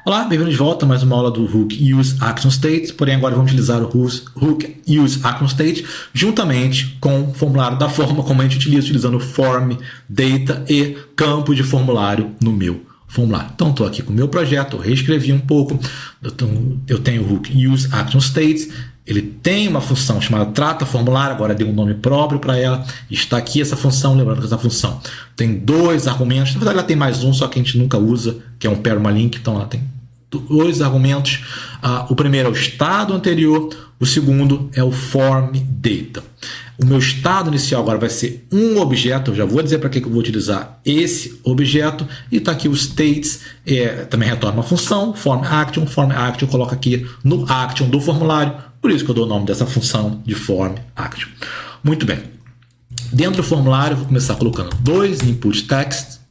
Olá, bem-vindo de volta a mais uma aula do Hook Use Action State, porém agora vamos utilizar o Hook Use Action State juntamente com o formulário da forma como a gente utiliza, utilizando form, data e campo de formulário no meu formulário. Então estou aqui com o meu projeto, eu reescrevi um pouco, eu tenho o Hook Use Action State, ele tem uma função chamada trata formulário, agora dei um nome próprio para ela, está aqui essa função, lembrando que essa função tem dois argumentos, na verdade ela tem mais um, só que a gente nunca usa, que é um permalink, então ela tem dois argumentos. O primeiro é o estado anterior, o segundo é o form data. O meu estado inicial agora vai ser um objeto, eu já vou dizer para que eu vou utilizar esse objeto, e está aqui o states, também retorna uma função, form action eu coloco aqui no action do formulário, por isso que eu dou o nome dessa função de form action. Muito bem, dentro do formulário eu vou começar colocando dois input text.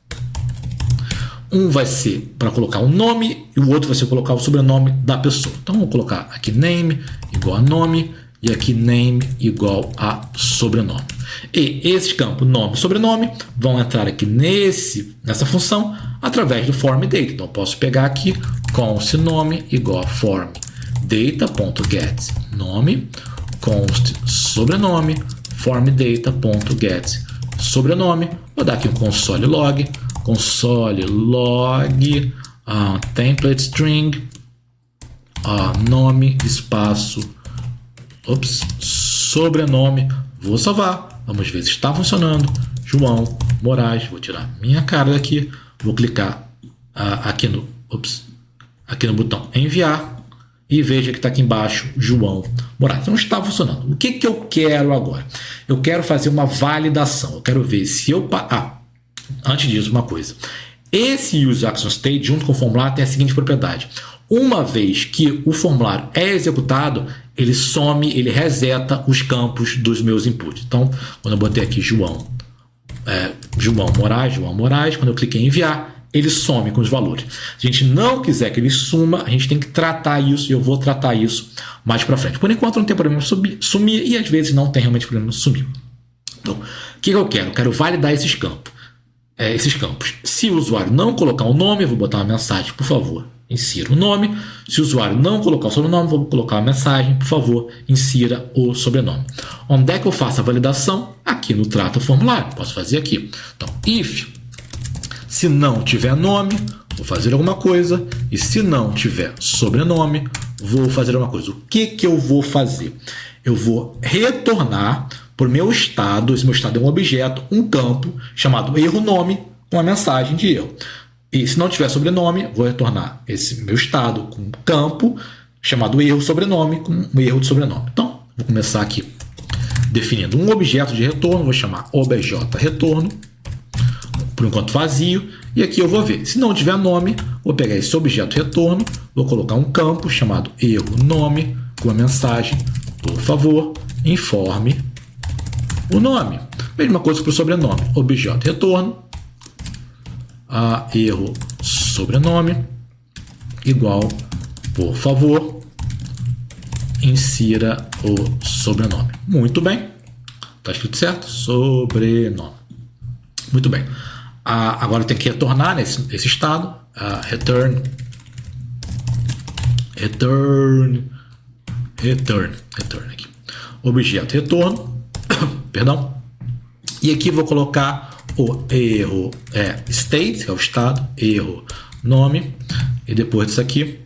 Um vai ser para colocar o nome e o outro vai ser colocar o sobrenome da pessoa. Então, vou colocar aqui name igual a nome e aqui name igual a sobrenome. E esses campos nome e sobrenome vão entrar aqui nessa função através do form data. Então, eu posso pegar aqui const nome igual a form data.get nome const sobrenome form data.get sobrenome. Vou dar aqui um console log template string nome espaço sobrenome, vou salvar, vamos ver se está funcionando. João Moraes, vou tirar minha cara daqui, vou clicar aqui no botão enviar e veja que está aqui embaixo João Moraes. Não está funcionando. O que eu quero agora? Eu quero fazer uma validação, eu quero ver se eu antes disso, uma coisa. Esse Use Action State, junto com o formulário, tem a seguinte propriedade. Uma vez que o formulário é executado, ele some, ele reseta os campos dos meus inputs. Então, quando eu botei aqui João Moraes, quando eu cliquei em enviar, ele some com os valores. Se a gente não quiser que ele suma, a gente tem que tratar isso, e eu vou tratar isso mais para frente. Por enquanto, não tem problema sumir, e às vezes não tem realmente problema sumir. Então, o que eu quero? Eu quero validar esses campos. Se o usuário não colocar o nome, eu vou botar uma mensagem, por favor, insira o nome. Se o usuário não colocar o sobrenome, vou colocar uma mensagem, por favor, insira o sobrenome. Onde é que eu faço a validação? Aqui no trata formulário, posso fazer aqui. Então, if, se não tiver nome, vou fazer alguma coisa, e se não tiver sobrenome, vou fazer alguma coisa. O que eu vou fazer? Eu vou retornar por meu estado, esse meu estado é um objeto, um campo chamado erro nome, com a mensagem de erro. E se não tiver sobrenome, vou retornar esse meu estado com um campo chamado erro sobrenome, com um erro de sobrenome. Então, vou começar aqui definindo um objeto de retorno, vou chamar obj retorno, por enquanto vazio, e aqui eu vou ver. Se não tiver nome, vou pegar esse objeto retorno, vou colocar um campo chamado erro nome, com a mensagem, por favor, informe o nome. Mesma coisa para o sobrenome. Objeto retorno, erro sobrenome, igual, por favor, insira o sobrenome. Muito bem. Está escrito certo? Sobrenome. Muito bem. Agora tem que retornar nesse estado. Return aqui. Objeto retorno. Perdão. E aqui vou colocar o erro state, que é o estado, erro nome, e depois disso aqui,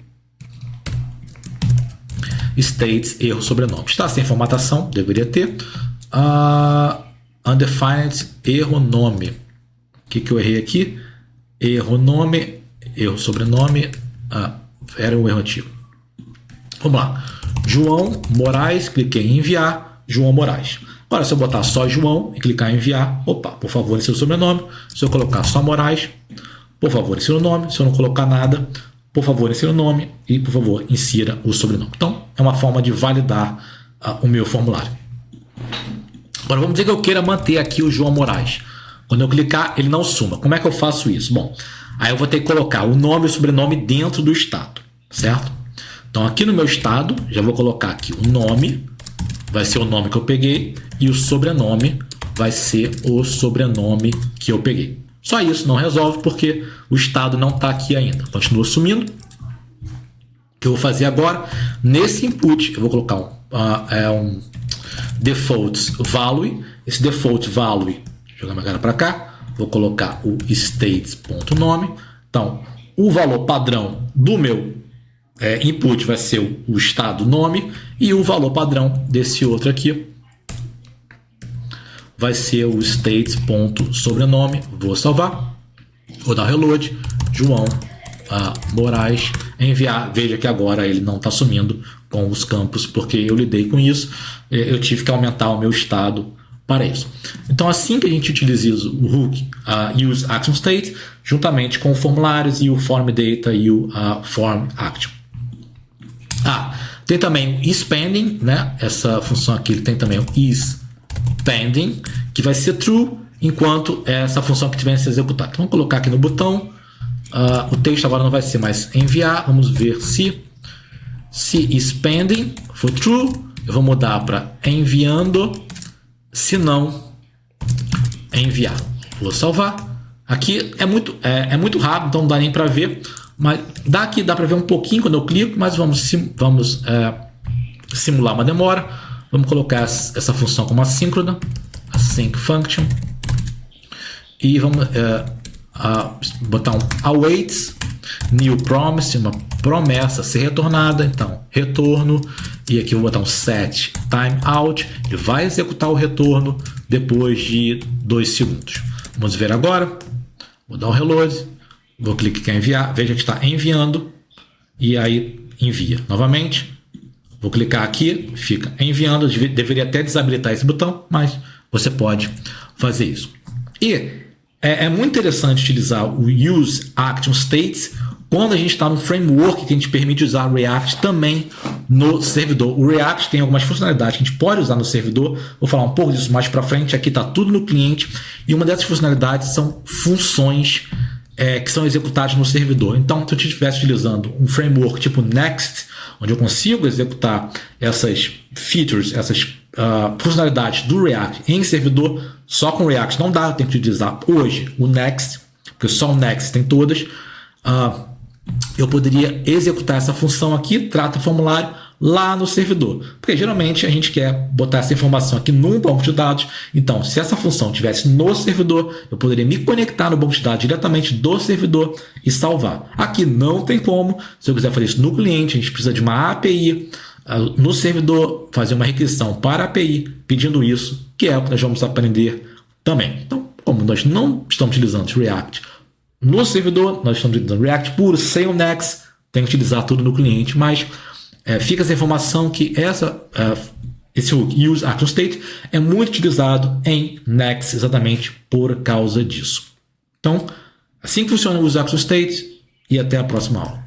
states, erro sobrenome. Está sem formatação, deveria ter. Undefined, erro nome. O que eu errei aqui? Erro nome, erro sobrenome, era um erro antigo. Vamos lá. João Moraes, cliquei em enviar, João Moraes. Agora, se eu botar só João e clicar em enviar, por favor, insira o sobrenome. Se eu colocar só Moraes, por favor, insira o nome. Se eu não colocar nada, por favor, insira o nome e, por favor, insira o sobrenome. Então, é uma forma de validar o meu formulário. Agora, vamos dizer que eu queira manter aqui o João Moraes. Quando eu clicar, ele não suma. Como é que eu faço isso? Bom, aí eu vou ter que colocar o nome e o sobrenome dentro do estado, certo? Então, aqui no meu estado, já vou colocar aqui o nome, vai ser o nome que eu peguei, e o sobrenome vai ser o sobrenome que eu peguei. Só isso não resolve porque o estado não está aqui ainda. Continua sumindo. que eu vou fazer agora, nesse input, eu vou colocar um default value. Esse default value, jogar minha cara para cá, vou colocar o states.nome. Então, o valor padrão do meu input vai ser o estado nome, e o valor padrão desse outro aqui vai ser o states.sobrenome. Vou salvar, vou dar o reload, João Moraes, enviar. Veja que agora ele não está sumindo com os campos, porque eu lidei com isso, eu tive que aumentar o meu estado para isso. Então, assim que a gente utiliza o hook use action state, juntamente com formulários e o form data e o form action. Tem também o isPending, né? Essa função aqui tem também o isPending, que vai ser true enquanto essa função que tiver se executar. Então, vamos colocar aqui no botão. O texto agora não vai ser mais enviar. Vamos ver se isPending for true. Eu vou mudar para enviando, se não, enviar. Vou salvar. Aqui é muito rápido, então não dá nem para ver. Mas daqui dá para ver um pouquinho quando eu clico, mas vamos simular uma demora. Vamos colocar essa função como assíncrona, async function, e vamos botar um awaits new promise, uma promessa a ser retornada. Então, retorno, e aqui eu vou botar um set timeout, ele vai executar o retorno depois de 2 segundos. Vamos ver agora. Vou dar um reload. Vou clicar em enviar, veja que está enviando, e aí envia novamente. Vou clicar aqui, fica enviando. Eu deveria até desabilitar esse botão, mas você pode fazer isso. E é muito interessante utilizar o use action states quando a gente está no framework que a gente permite usar o React também no servidor. O React tem algumas funcionalidades que a gente pode usar no servidor. Vou falar um pouco disso mais para frente. Aqui está tudo no cliente, e uma dessas funcionalidades são funções que são executadas no servidor. Então, se eu estivesse utilizando um framework tipo Next, onde eu consigo executar essas features, essas funcionalidades do React em servidor, só com o React não dá. Eu tenho que utilizar hoje o Next, porque só o Next tem todas. Eu poderia executar essa função aqui, trata o formulário, lá no servidor. Porque geralmente a gente quer botar essa informação aqui num banco de dados. Então, se essa função estivesse no servidor, eu poderia me conectar no banco de dados diretamente do servidor e salvar. Aqui não tem como. Se eu quiser fazer isso no cliente, a gente precisa de uma API no servidor, fazer uma requisição para a API pedindo isso, que é o que nós vamos aprender também. Então, como nós não estamos utilizando React no servidor, nós estamos utilizando React puro, sem o Next, tem que utilizar tudo no cliente, mas fica essa informação que esse hook use action state é muito utilizado em Next exatamente por causa disso. Então, assim que funciona o use action state, e até a próxima aula.